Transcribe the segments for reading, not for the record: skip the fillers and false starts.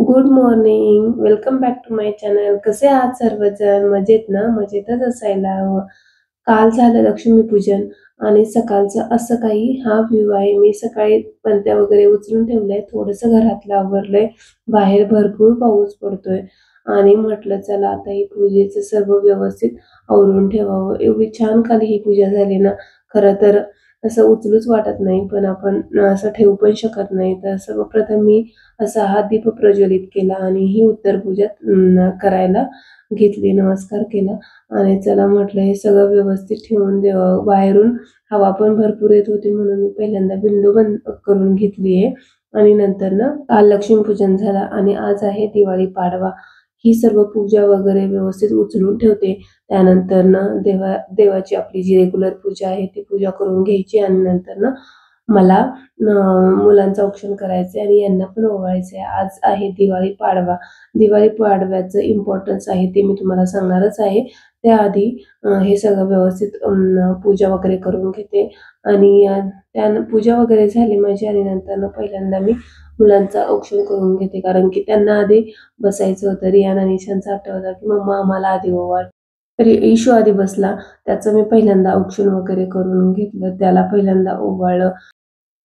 Good morning. Welcome back to my channel. कसे आहात सर्वजण? मजेत ना? मजेतच असायला हवं. काल झालं लक्ष्मीपूजन आणि सकाळचं असं काही हा व्ह्यू आहे. मी सकाळी पणत्या वगैरे उचलून ठेवलंय. थोडंसं घरातलं आवरलंय. बाहेर भरपूर पाऊस पडतोय आणि म्हटलं चला आता ही पूजेचं सर्व व्यवस्थित आवरून ठेवावं. एवढी छान काल ही पूजा झाली ना, खरं तर असं उचलूच वाटत नाही, पण आपण असं ठेवू पण शकत नाही. तर सर्वप्रथम मी असा हा दीप प्रज्वलित केला आणि ही उत्तर पूजा करायला घेतली, नमस्कार केला आणि चला म्हटलं हे सगळं व्यवस्थित ठेवून देवावं. बाहेरून हवा पण भरपूर येत होती म्हणून मी पहिल्यांदा विंडो बंद करून घेतली आहे आणि नंतर ना काल लक्ष्मीपूजन झालं आणि आज आहे दिवाळी पाडवा. ही सर्व पूजा वगैरे व्यवस्थित उचलून ठेवते. त्यानंतर ना देवाची आपली जी रेग्युलर पूजा आहे ती पूजा करून घ्यायची आणि नंतर ना मला मुलांचं औक्षण करायचंय आणि यांना पण ओवाळायचंय. आज आहे दिवाळी पाडवा. दिवाळी पाडव्याचं इम्पॉर्टन्स आहे ते मी तुम्हाला सांगणारच आहे. त्याआधी हे सगळं व्यवस्थित पूजा वगैरे करून घेते आणि पूजा वगैरे झाली माझी आणि नंतर पहिल्यांदा मी मुलांचं औक्षण करून घेते, कारण की त्यांना आधी बसायचं होतं. रियान आणि ईशानचा हट्ट होता की मम्मा आम्हाला आधी ओवाळ. तर इशू आधी बसला. त्याचं मी पहिल्यांदा औक्षण वगैरे करून घेतलं. त्याला पहिल्यांदा ओवाळलं.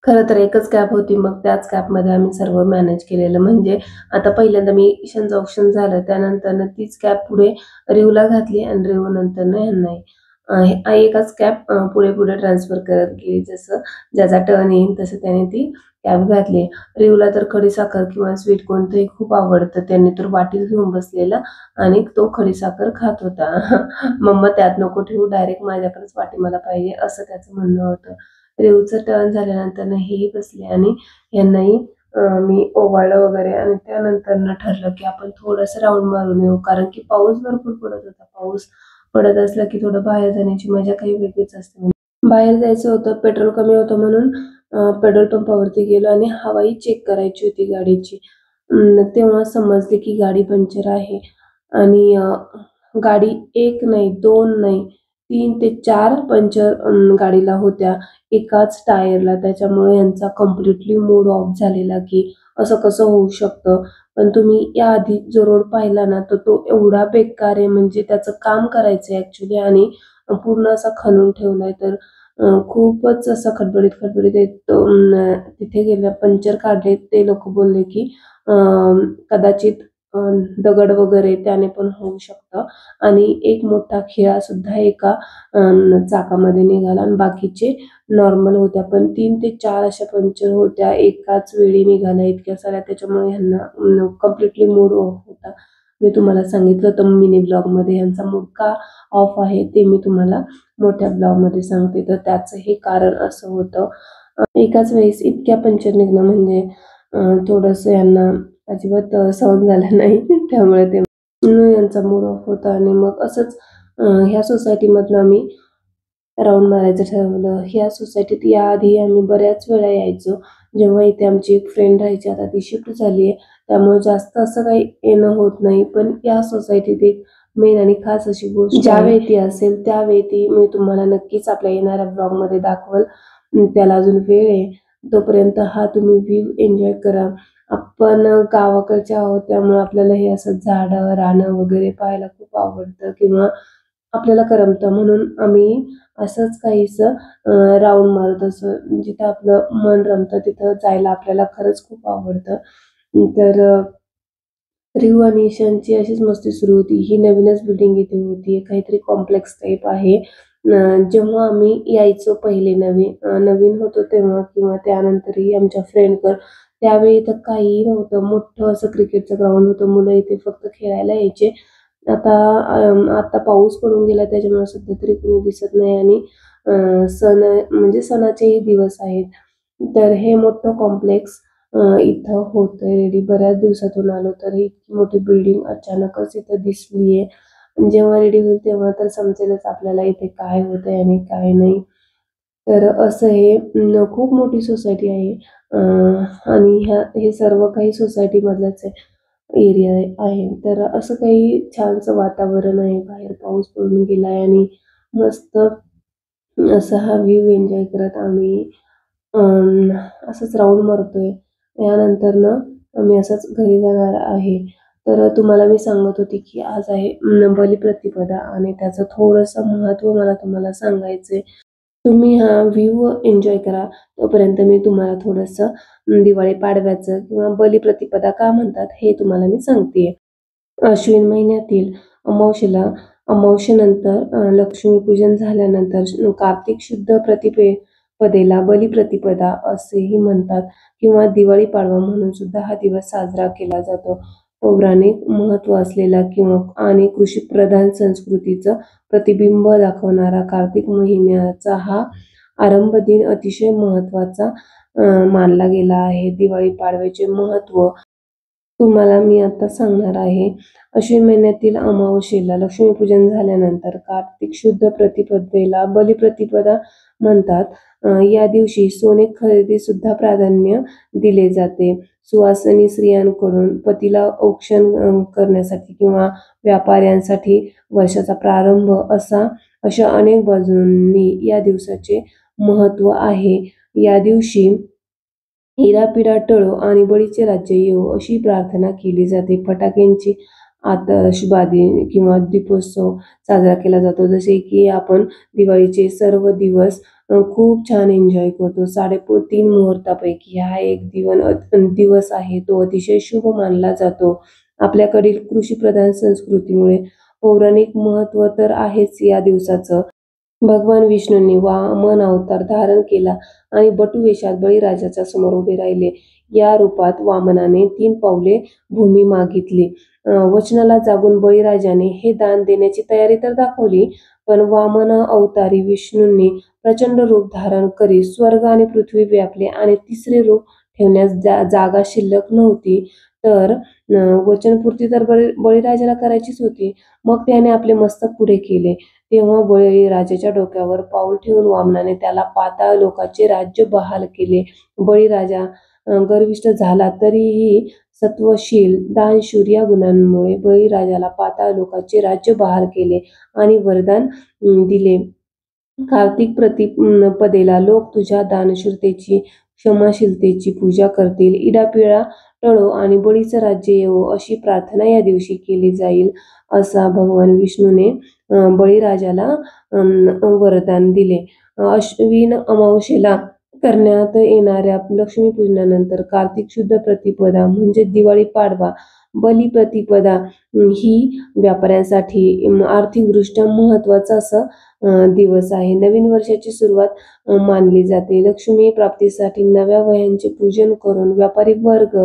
खरं तर एकच कॅब होती, मग त्याच कॅबमध्ये आम्ही सर्व मॅनेज केलेलं. म्हणजे आता पहिल्यांदा मी ईशानचं ऑप्शन झालं, त्यानंतर तीच कॅब पुढे रिवला घातली आणि रिव नंतर ह्यांनाही एकाच कॅब पुढे पुढे ट्रान्सफर करत गेली. जसं ज्याचा टर्न येईल तसं त्याने ती कॅब घातली. रिवला तर खडीसाखर किंवा स्वीट कोणतंही खूप आवडतं. त्यांनी तर वाटीत घेऊन बसलेला आणि तो खडीसाखर खात होता. मम्मा त्यात नको ठेवू, डायरेक्ट माझ्याकडेच वाटी मला पाहिजे, असं त्याचं म्हणणं होतं. रेवचं टर्न झाल्यानंतर हेही बसले आणि यांनाही मी ओवाळलं वगैरे आणि त्यानंतर ठरलं की आपण थोडंसं राऊंड मारून येऊ, कारण की पाऊस भरपूर पडत होता. पाऊस पडत असला की थोडं बाहेर जाण्याची मजा काही वेगळीच असते. बाहेर जायचं होतं, पेट्रोल कमी होतं म्हणून पेट्रोल पंपावरती गेलो आणि हवाई चेक करायची होती गाडीची. तेव्हा समजले की गाडी पंक्चर आहे आणि गाडी एक नाही, दोन नाही, 3 ते 4 पंक्चर गाडीला होत्या एकाच टायरला. त्याच्यामुळे यांचा कम्प्लिटली मूड ऑफ झालेला की असं कसं होऊ शकतं. पण तुम्ही याआधी जो रोड पाहिला ना, तर तो एवढा बेकार आहे, म्हणजे त्याचं काम करायचंय ॲक्चुअली आणि पूर्ण असा खणून ठेवलाय. तर खूपच असं खडबडीत तिथे गेलं, पंक्चर काढले. ते लोकं बोलले की कदाचित दगड वगैरे त्याने पण होऊ शकतं आणि एक मोठा खिळा सुद्धा एका चाकामध्ये निघाला आणि बाकीचे नॉर्मल होत्या. पण 3 ते 4 अशा पंक्चर होत्या एकाच वेळी निघाल्या इतक्या साऱ्या. त्याच्यामुळे ह्यांना कम्प्लिटली मूड ऑफ होता. मी तुम्हाला सांगितलं होतं मिनी ब्लॉगमध्ये. ह्यांचा मूड का ऑफ आहे ते मी तुम्हाला मोठ्या ब्लॉगमध्ये सांगते. तर त्याचं हे कारण असं होतं. एकाच वेळेस इतक्या पंक्चर निघणं म्हणजे थोडंसं यांना अजिबात सहन झालं नाही. त्यामुळे ते यांचा मूड ऑफ होता आणि मग असंच ह्या सोसायटीमधनं आम्ही राऊंड मारायचं ठरवलं. ह्या सोसायटीत याआधी आम्ही बऱ्याच वेळा यायचो. जेव्हा इथे आमची एक फ्रेंड राहायची, आता ती शिफ्ट झाली आहे, त्यामुळे जास्त असं काही येणं होत नाही. पण या सोसायटीत एक मेन आणि खास अशी गोष्ट, ज्यावेळी ती असेल त्यावेळी ती मी तुम्हाला नक्कीच आपल्या येणाऱ्या ब्लॉगमध्ये दाखवल. त्याला अजून वेळ आहे. तोपर्यंत हा तुम्ही व्ह्यू एन्जॉय करा. आपण गावाकडच्या आहोत, त्यामुळे आपल्याला हे असं झाडं, रानं वगैरे पाहायला खूप आवडतं किंवा आपल्याला करमतं. म्हणून आम्ही असंच काहीसं राऊंड मारत असं जिथं आपलं मन रमतं तिथं जायला आपल्याला खरंच खूप आवडतं. तर रिहू आणि ईशानची अशीच मस्ती सुरू होती. ही नवीनच बिल्डिंग इथे होती, काहीतरी कॉम्प्लेक्स टाईप आहे. जेव्हा आम्ही यायचो पहिले नवीन होतो तेव्हा किंवा त्यानंतरही आमच्या फ्रेंडकडं, त्यावेळी इथं काहीही नव्हतं. मोठं असं क्रिकेटचं ग्राउंड होतं. मुलं इथे फक्त खेळायला यायचे. आता पाऊस पडून गेला त्याच्यामुळे सध्या तरी कोणी दिसत नाही आणि सण म्हणजे सणाचेही दिवस आहेत. तर हे मोठं कॉम्प्लेक्स इथं होतंय रेडी. बऱ्याच दिवसातून आलो तर इतकी मोठी बिल्डिंग अचानकच इथं दिसली आहे. जेव्हा रेडी होईल तेव्हा तर समजेलच आपल्याला इथे काय होतंय आणि काय नाही. तर असं हे खूप मोठी सोसायटी आहे आणि हे सर्व काही सोसायटीमधलंच एरिया आहे. तर असं काही छानसं वातावरण आहे. बाहेर पाऊस पडून गेलाय आणि मस्त असा हा व्ह्यू एन्जॉय करत आम्ही असंच राऊंड मारतोय. यानंतर मी असंच घरी जाणार आहे. तर तुम्हाला मी सांगत होते की आज आहे बलिप्रतिपदा आणि त्याचं थोडंसं महत्त्व मला तुम्हाला सांगायचंय. तुम्ही हा व्ह्यू एन्जॉय करा. तोपर्यंत मी तुम्हाला थोडंसं दिवाळी पाडव्याचं किंवा बलिप्रतिपदा का म्हणतात हे तुम्हाला मी सांगतेय. अश्विन महिन्यातील अमावास्येला अमावास्येनंतर लक्ष्मीपूजन झाल्यानंतर कार्तिक शुद्ध प्रतिपदेला बलिप्रतिपदा असेही म्हणतात किंवा दिवाळी पाडवा म्हणून सुद्धा हा दिवस साजरा केला जातो. पौराणिक महत्त्व असलेला किंवा आणि कृषीप्रधान संस्कृतीचं प्रतिबिंब दाखवणारा कार्तिक महिन्याचा हा आरंभ दिन अतिशय महत्त्वाचा मानला गेला आहे. दिवाळी पाडव्याचे महत्त्व तुम्हाला मी आता सांगणार आहे. अश्विन महिन्यातील अमावास्येला लक्ष्मीपूजन झाल्यानंतर कार्तिक शुद्ध प्रतिपदेला बलिप्रतिपदा म्हणतात. या दिवशी सोने खरेदी सुद्धा प्राधान्य दिले जाते. सुवासिनी स्त्रियांकडून पतीला औक्षण करण्यासाठी किंवा व्यापाऱ्यांसाठी वर्षाचा प्रारंभ अशा अनेक बाजूंनी या दिवसाचे महत्त्व आहे. या दिवशी इडापिडा टळो आणि बळीचे राज्य येवो अशी प्रार्थना केली जाते. फटाक्यांची आतषबाजी किंवा दीपोत्सव साजरा केला जातो. जसे की आपण दिवाळीचे सर्व दिवस खूप छान एन्जॉय करतो. 3:30 मुहूर्तापैकी हा एक दिवस आहे, तो अतिशय शुभ मानला जातो. आपल्याकडील कृषीप्रधान संस्कृतीमुळे पौराणिक महत्त्व तर आहेच या दिवसाचं. भगवान विष्णूंनी वामन अवतार धारण केला आणि बटुवेशात बळीराजाच्या समोर उभे राहिले. या रूपात वामनाने 3 पावले भूमी मागितली. वचनाला जागून बळीराजाने हे दान देण्याची तयारी तर दाखवली, पण वामन अवतारी विष्णूंनी प्रचंड रूप धारण करीत स्वर्ग आणि पृथ्वी व्यापले आणि तिसरे रूप ठेवण्यास जागा शिल्लक नव्हती. तर वचनपूर्ती तर बळीराजाला करायचीच होती. मग त्याने आपले मस्तक पुढे केले. तेव्हा बळीराजाच्या डोक्यावर पाऊल ठेवून वामनाने त्याला पाताळ लोकाचे राज्य बहाल केले. बळीराजा गर्विष्ठ झाला तरीही सत्वशील, दानशूर या गुणांमुळे बळीराजाला पाताळ लोकाचे राज्य बहाल केले आणि वरदान दिले. कार्तिक प्रतिपदेला लोक तुझ्या दानशूरतेची, क्षमाशीलतेची पूजा करतील. इडापिडा टळो आणि बळीचं राज्य येवो अशी प्रार्थना या दिवशी केली जाईल, असा भगवान विष्णूने बळीराजाला वरदान दिले. अश्विन अमावास्येला करण्यात येणाऱ्या लक्ष्मीपूजनानंतर कार्तिक शुद्ध प्रतिपदा म्हणजे दिवाळी पाडवा बलिप्रतिपदा ही व्यापाऱ्यांसाठी आर्थिकदृष्ट्या महत्त्वाचा असा दिवस आहे. नवीन वर्षाची सुरुवात मानली जाते. लक्ष्मी प्राप्तीसाठी नव्या वह्यांचे पूजन करून व्यापारी वर्ग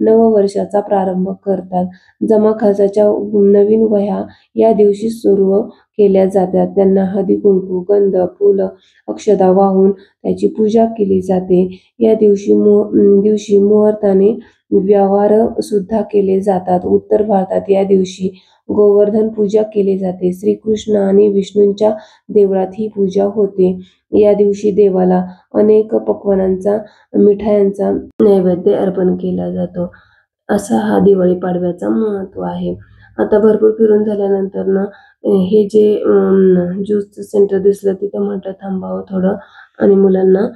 नववर्षाचा प्रारंभ करतात. जमा खर्चाच्या नवीन वह्या या दिवशी सुरू केल्या जातात. त्यांना हळदी कुंकू, गंध, फुलं, अक्षता वाहून त्याची पूजा केली जाते. या दिवशी मुहूर्ताने व्यवहार सुद्धा केले जातात. उत्तर भारतात या दिवशी गोवर्धन पूजा केली जाते. श्रीकृष्ण आणि विष्णूंच्या देवळात ही पूजा होते. या दिवशी देवाला अनेक पक्वान्नांचा, मिठायांचा नैवेद्य अर्पण केला जातो. असा हा दिवाळी पाडव्याचा महत्त्व आहे. आता भरपूर फिरून झाल्यानंतर ना हे जे ज्यूसचं सेंटर दिसलं तिथं म्हटलं थांबावं थोडं आणि मुलांना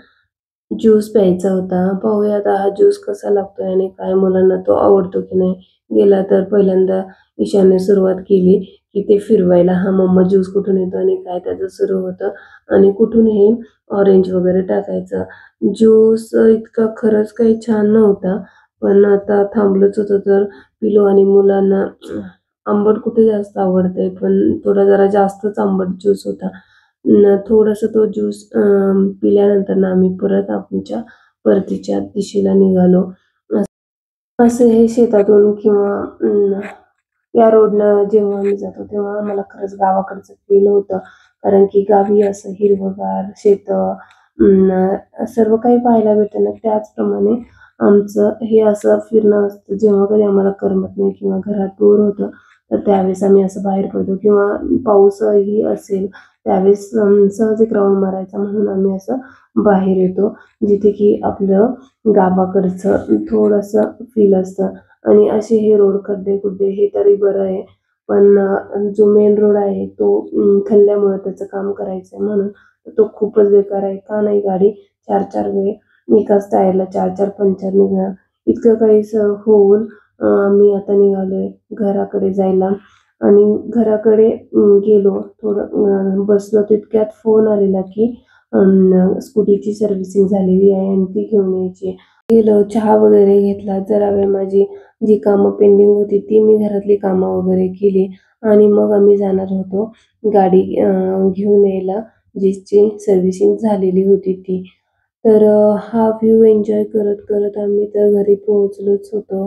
ज्यूस प्यायचा होता. पाहूया आता हा ज्यूस कसा लागतोय आणि काय मुलांना तो आवडतो की नाही. गेला तर पहिल्यांदा ईशानने सुरुवात केली की ते फिरवायला, हा मम्मा ज्यूस कुठून येतो आणि काय त्याचं सुरू होतं आणि कुठून हे ऑरेंज वगैरे टाकायचं. ज्यूस इतका खरंच काही छान नव्हता, पण आता थांबलोच होतो तर पिलो आणि मुलांना आंबट कुठे जास्त आवडतंय, पण थोडा जरा जास्तच आंबट ज्यूस होता. थोडासा तो ज्यूस पिल्यानंतर ना आम्ही परत आमच्या परतीच्या दिशेला निघालो. असं हे शेतातून किंवा या रोडनं जेव्हा आम्ही जातो तेव्हा आम्हाला खरंच गावाकडचं फील होतं. कारण की गावी असं हिरवंगार शेतं सर्व काही पाहायला भेटतं ना. त्याचप्रमाणे आमचं हे असं फिरणं असतं. जेव्हा कधी आम्हाला करमत नाही किंवा घरात बोर होतं तर त्यावेळेस आम्ही असं बाहेर पडतो किंवा पाऊसही असेल त्यावेळेस सहज एक राऊंड मारायचा म्हणून आम्ही असं बाहेर येतो, जिथे की आपलं गावाकडचं थोडंसं फील असतं. आणि असे हे रोड खड्डे हे तरी बरं आहे, पण जो मेन रोड आहे तो खणल्यामुळे त्याचं काम करायचं म्हणून तो खूपच बेकार आहे. का नाही गाडी 4-4 वेळ एकाच टायरला 4-4 पंक्चर निघणार. इतकं काही होऊन आम्ही आता निघालोय घराकडे जायला. आणि घराकडे गेलो, थोडं बसलो तितक्यात फोन आलेला की स्कूटीची सर्व्हिसिंग झालेली आहे आणि ती घेऊन यायची. गेलो, चहा वगैरे घेतला, जरा वेळ माझी जी कामं पेंडिंग होती ती मी घरातली कामं वगैरे केली आणि मग आम्ही जाणार होतो गाडी घेऊन यायला, जिची सर्व्हिसिंग झालेली होती ती. तर हा व्ह्यू एन्जॉय करत करत आम्ही तर घरी पोहोचलोच होतो.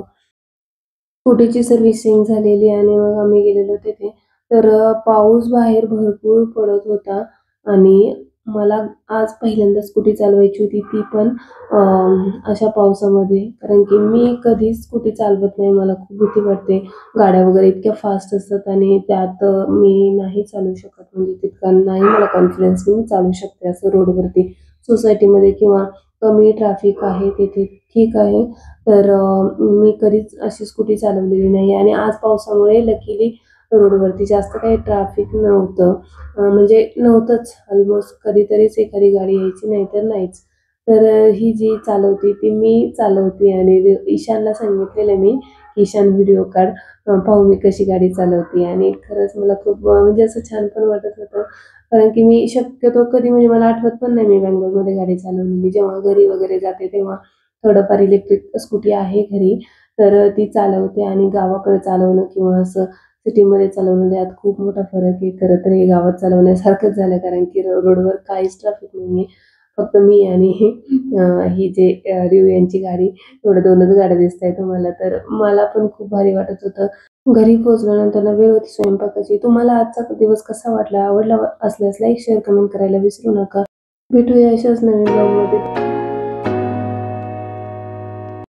स्कूटीची सर्व्हिसिंग झालेली आणि मग आम्ही गेलेलो तिथे. तर पाऊस बाहेर भरपूर पडत होता आणि मला आज पहिल्यांदा स्कूटी चालवायची होती, ती पण अशा पावसामध्ये. कारण की मी कधीच स्कूटी चालवत नाही. मला खूप भीती वाटते. गाड्या वगैरे इतक्या फास्ट असतात आणि त्यात मी नाही चालवू शकत. म्हणजे तितका नाही मला कॉन्फिडन्स की मी चालवू शकते असं रोडवरती. सोसायटीमध्ये किंवा कमी ट्रॅफिक आहे तिथे ठीक आहे. तर मी कधीच अशी स्कूटी चालवलेली नाही आणि आज पावसामुळे लकीली रोडवरती जास्त काही ट्रॅफिक नव्हतं. म्हणजे नव्हतंच, ऑलमोस्ट कधीतरीच एखादी गाडी यायची, नाहीतर नाहीच. तर ही जी चालवते ती मी चालवते आणि ईशानला सांगितलेलं मी, की "ईशान व्हिडिओ काढ, पाहू मी कशी गाडी चालवते." आणि खरंच मला खूप म्हणजे असं छान पण वाटत होतं. कारण की मी शक्यतो कधी म्हणजे मला आठवत पण नाही मी बंगलोरमध्ये गाडी चालवलेली. जेव्हा घरी वगैरे जाते तेव्हा थोडंफार इलेक्ट्रिक स्कूटी आहे घरी, तर ती चालवते आणि गावाकडे चालवणं किंवा असं सिटीमध्ये चालवणं यात खूप मोठा फरक आहे. खरं तर हे गावात चालवण्यासारखंच झालं कारण की रोडवर काहीच ट्रॅफिक नाहीये. फक्त मी आणि ही जे रिऊ यांची गाडी, एवढ्या 2च गाड्या दिसतायत तुम्हाला. तर मला पण खूप भारी वाटत होतं. घरी पोहोचल्यानंतर वेळ होती स्वयंपाकाची. तुम्हाला आजचा दिवस कसा वाटला? आवडला असल्यास लाईक, शेअर, कमेंट करायला विसरू नका. भेटूया अशाच नवीन ब्लॉगमध्ये.